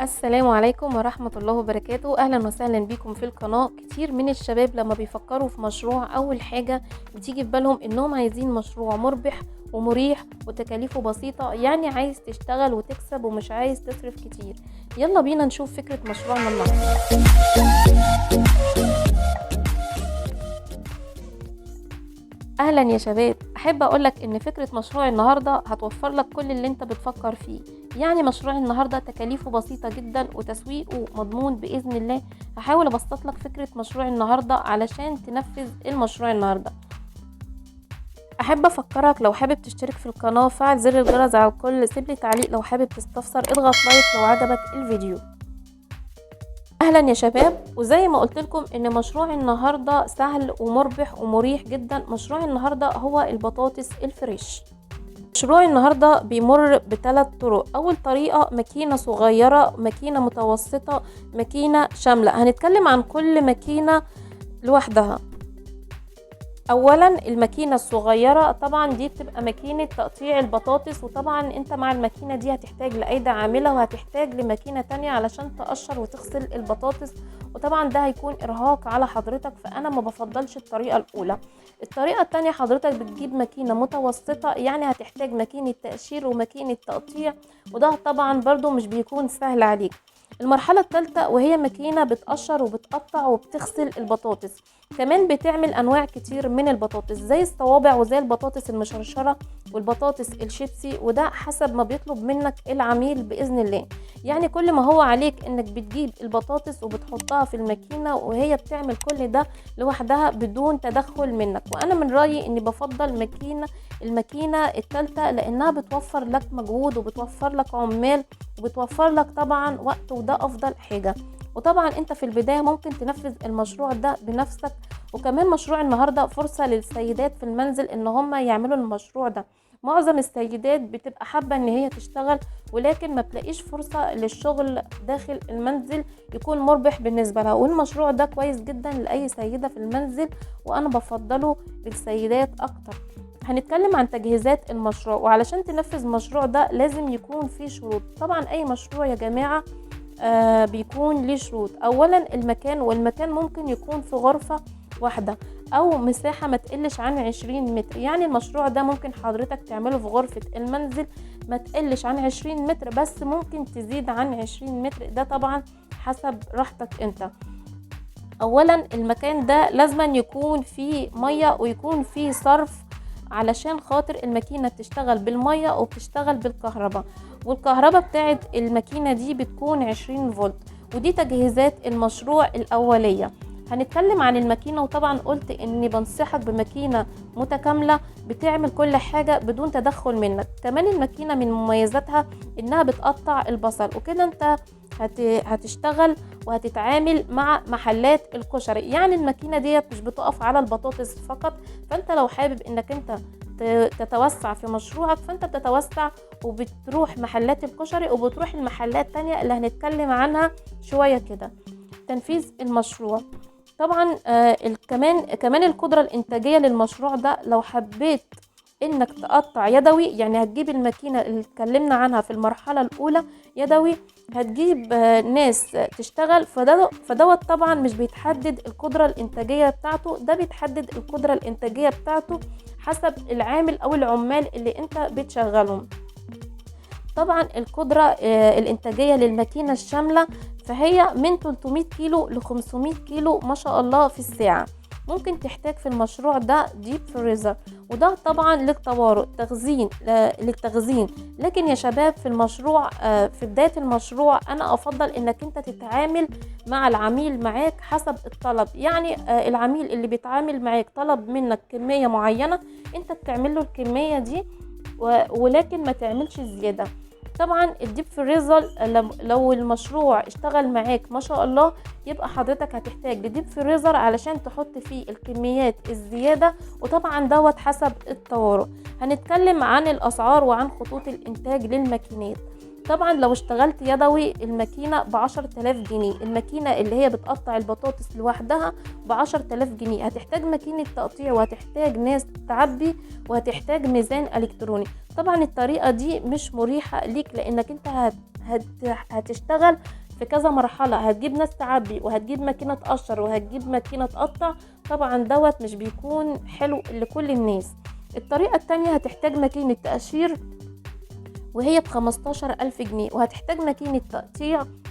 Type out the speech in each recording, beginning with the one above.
السلام عليكم ورحمة الله وبركاته. أهلا وسهلا بكم في القناة. كتير من الشباب لما بيفكروا في مشروع أول حاجة بتيجي في بالهم إنهم عايزين مشروع مربح ومريح وتكاليفه بسيطة، يعني عايز تشتغل وتكسب ومش عايز تصرف كتير. يلا بينا نشوف فكرة مشروعنا النهاردة. اهلا يا شباب، احب اقولك ان فكرة مشروع النهاردة هتوفر لك كل اللي انت بتفكر فيه. يعني مشروع النهاردة تكاليفه بسيطة جدا وتسويقه مضمون باذن الله. هحاول ابسط لك فكرة مشروع النهاردة علشان تنفذ المشروع النهاردة. احب افكرك لو حابب تشترك في القناة فعل زر الجرس على الكل، سيبلي تعليق لو حابب تستفسر، اضغط لايك لو عجبك الفيديو. اهلا يا شباب، وزي ما قلت لكم ان مشروع النهارده سهل ومربح ومريح جدا. مشروع النهارده هو البطاطس الفريش. مشروع النهارده بيمر بثلاث طرق. اول طريقه ماكينه صغيره، ماكينه متوسطه، ماكينه شامله. هنتكلم عن كل ماكينه لوحدها. اولا الماكينه الصغيره، طبعا دي بتبقى ماكينه تقطيع البطاطس، وطبعا انت مع الماكينه دي هتحتاج لايدي عامله وهتحتاج لماكينه تانية علشان تقشر وتغسل البطاطس، وطبعا ده هيكون ارهاق على حضرتك، فانا ما بفضلش الطريقه الاولى. الطريقه التانية حضرتك بتجيب ماكينه متوسطه، يعني هتحتاج ماكينه تقشير وماكينه تقطيع، وده طبعا برضو مش بيكون سهل عليك. المرحلة الثالثة وهي ماكينة بتقشر وبتقطع وبتغسل البطاطس، كمان بتعمل انواع كتير من البطاطس زي الصوابع وزي البطاطس المشرشرة والبطاطس الشيبسي، وده حسب ما بيطلب منك العميل بإذن الله. يعني كل ما هو عليك انك بتجيب البطاطس وبتحطها في الماكينة وهي بتعمل كل ده لوحدها بدون تدخل منك. وانا من رأيي اني بفضل الماكينة الثالثة لانها بتوفر لك مجهود وبتوفر لك عمال وبتوفر لك طبعا وقت، وده افضل حاجة. وطبعا انت في البداية ممكن تنفذ المشروع ده بنفسك. وكمان مشروع النهاردة فرصة للسيدات في المنزل ان هم يعملوا المشروع ده. معظم السيدات بتبقى حابة ان هي تشتغل ولكن ما بتلاقيش فرصة للشغل داخل المنزل يكون مربح بالنسبة لها، والمشروع ده كويس جدا لأي سيدة في المنزل وانا بفضله للسيدات اكتر. هنتكلم عن تجهيزات المشروع، وعلشان تنفذ المشروع ده لازم يكون فيه شروط. طبعا اي مشروع يا جماعة بيكون ليه شروط. اولا المكان، والمكان ممكن يكون في غرفة واحدة او مساحة ما تقلش عن 20 متر. يعني المشروع ده ممكن حضرتك تعمله في غرفة المنزل ما تقلش عن 20 متر، بس ممكن تزيد عن 20 متر، ده طبعا حسب راحتك انت. اولا المكان ده لازم يكون فيه مية ويكون فيه صرف، علشان خاطر الماكينة بتشتغل بالمية وبتشتغل بالكهرباء، والكهرباء بتاعت الماكينة دي بتكون 20 فولت. ودي تجهيزات المشروع الأولية. هنتكلم عن الماكينة، وطبعا قلت اني بنصحك بماكينة متكاملة بتعمل كل حاجة بدون تدخل منك. كمان الماكينة من مميزاتها انها بتقطع البصل، وكده انت هتشتغل وهتتعامل مع محلات الكشري. يعني الماكينة ديت مش بتقف على البطاطس فقط، فانت لو حابب انك انت تتوسع في مشروعك فانت بتتوسع وبتروح محلات الكشري وبتروح المحلات تانية اللي هنتكلم عنها شوية كده. تنفيذ المشروع طبعا كمان القدرة الانتاجية للمشروع ده. لو حبيت انك تقطع يدوي، يعني هتجيب الماكينة اللي اتكلمنا عنها في المرحلة الاولى يدوي، هتجيب ناس تشتغل، فدوت طبعا مش بيتحدد القدرة الانتاجية بتاعته، ده بيتحدد القدرة الانتاجية بتاعته حسب العامل او العمال اللي انت بتشغلهم. طبعا القدرة الانتاجية للماكينة الشاملة فهي من 300 كيلو ل 500 كيلو ما شاء الله في الساعة. ممكن تحتاج في المشروع ده ديب فريزر، وده طبعا للطوارئ للتخزين. لكن يا شباب في المشروع في بداية المشروع انا افضل انك انت تتعامل مع العميل معاك حسب الطلب. يعني العميل اللي بيتعامل معاك طلب منك كمية معينة، انت بتعمل له الكمية دي ولكن ما تعملش زيادة. طبعا الديب فريزر لو المشروع اشتغل معاك ما شاء الله، يبقى حضرتك هتحتاج لديب فريزر علشان تحط فيه الكميات الزيادة، وطبعا دوت حسب الطوارئ. هنتكلم عن الاسعار وعن خطوط الانتاج للماكينات. طبعا لو اشتغلت يدوي الماكينة ب10,000 جنيه، الماكينة اللي هي بتقطع البطاطس لوحدها ب10,000 جنيه. هتحتاج ماكينة تقطيع وهتحتاج ناس تعبي وهتحتاج ميزان الكتروني. طبعا الطريقة دي مش مريحة ليك، لانك انت هت هتشتغل في كذا مرحلة، هتجيب ناس تعبي وهتجيب ماكينة تقشر وهتجيب ماكينة تقطع. طبعا دوت مش بيكون حلو لكل الناس. الطريقة التانية هتحتاج ماكينة تقشير وهي ب15,000 جنيه، وهتحتاج ماكينة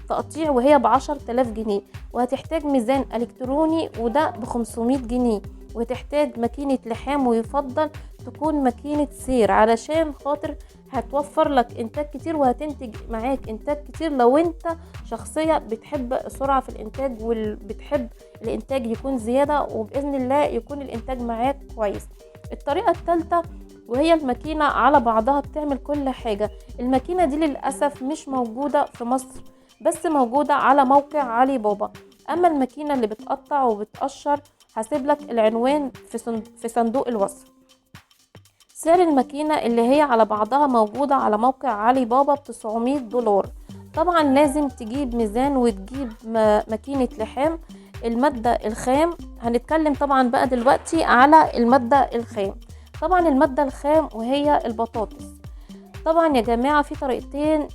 تقطيع وهي ب10,000 جنيه، وهتحتاج ميزان إلكتروني وده ب500 جنيه، وتحتاج ماكينة لحام، ويفضل تكون ماكينة سير علشان خاطر هتوفر لك انتاج كتير وهتنتج معاك انتاج كتير لو انت شخصية بتحب السرعة في الانتاج وبتحب الانتاج يكون زيادة، وبإذن الله يكون الانتاج معاك كويس. الطريقة الثالثة وهي الماكينة على بعضها بتعمل كل حاجة. الماكينة دي للأسف مش موجودة في مصر، بس موجودة على موقع علي بابا. أما الماكينة اللي بتقطع وبتقشر هسيب لك العنوان في صندوق الوصف. سعر الماكينة اللي هي على بعضها موجودة على موقع علي بابا ب900 دولار. طبعا لازم تجيب ميزان وتجيب ماكينة لحام. المادة الخام هنتكلم طبعا بقى دلوقتي على المادة الخام. طبعا المادة الخام وهي البطاطس. طبعا يا جماعة في طريقتين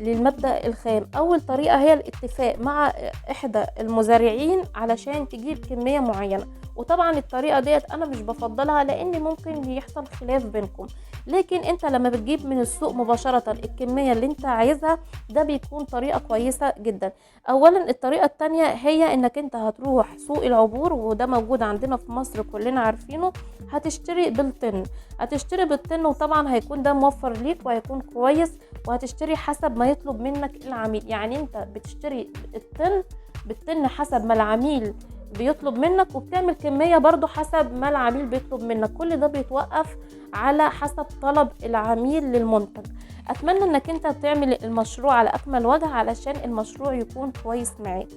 للمادة الخام. اول طريقة هي الاتفاق مع احدى المزارعين علشان تجيب كمية معينة، وطبعا الطريقة ديت انا مش بفضلها لان ممكن يحصل خلاف بينكم. لكن انت لما بتجيب من السوق مباشرة الكمية اللي انت عايزها ده بيكون طريقة كويسة جدا. اولا الطريقة التانية هي انك انت هتروح سوق العبور، وده موجود عندنا في مصر كلنا عارفينه. هتشتري بالطن، وطبعا هيكون ده موفر ليك وهيكون كويس، وهتشتري حسب ما يطلب منك العميل. يعني انت بتشتري بالطن حسب ما العميل بيطلب منك، وبتعمل كمية برضو حسب ما العميل بيطلب منك. كل ده بيتوقف على حسب طلب العميل للمنتج. اتمنى انك انت تعمل المشروع على اكمل وجه علشان المشروع يكون كويس معاك.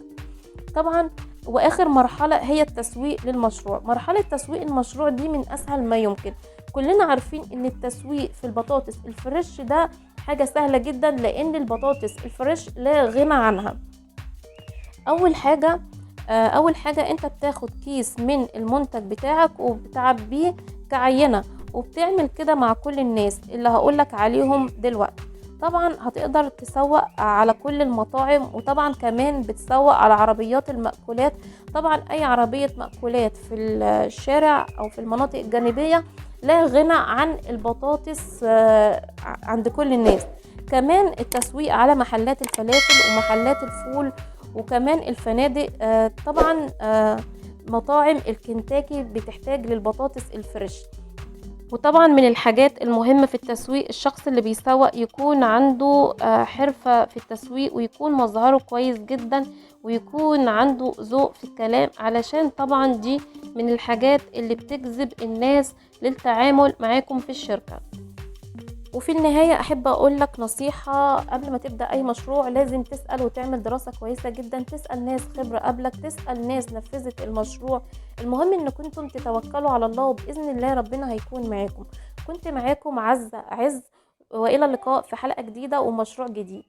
طبعا واخر مرحلة هي التسويق للمشروع. مرحلة تسويق المشروع دي من اسهل ما يمكن. كلنا عارفين ان التسويق في البطاطس الفريش ده حاجة سهلة جدا، لان البطاطس الفريش لا غنى عنها. اول حاجة انت بتاخد كيس من المنتج بتاعك وبتعبيه كعينة، وبتعمل كده مع كل الناس اللي هقولك عليهم دلوقتي. طبعا هتقدر تسوق على كل المطاعم، وطبعا كمان بتسوق على عربيات المأكولات. طبعا اي عربية مأكولات في الشارع او في المناطق الجانبية لا غنى عن البطاطس عند كل الناس. كمان التسويق على محلات الفلافل ومحلات الفول وكمان الفنادق. طبعا مطاعم الكنتاكي بتحتاج للبطاطس الفريش. وطبعا من الحاجات المهمة في التسويق الشخص اللي بيسوق يكون عنده حرفة في التسويق، ويكون مظهره كويس جدا، ويكون عنده ذوق في الكلام، علشان طبعا دي من الحاجات اللي بتجذب الناس للتعامل معاكم في الشركة. وفي النهاية أحب أقول لك نصيحة: قبل ما تبدأ أي مشروع لازم تسأل وتعمل دراسة كويسة جدا، تسأل ناس خبرة قبلك، تسأل ناس نفذت المشروع. المهم إن كنتم تتوكلوا على الله، وبإذن الله ربنا هيكون معاكم. كنت معاكم عزة عز، وإلى اللقاء في حلقة جديدة ومشروع جديد.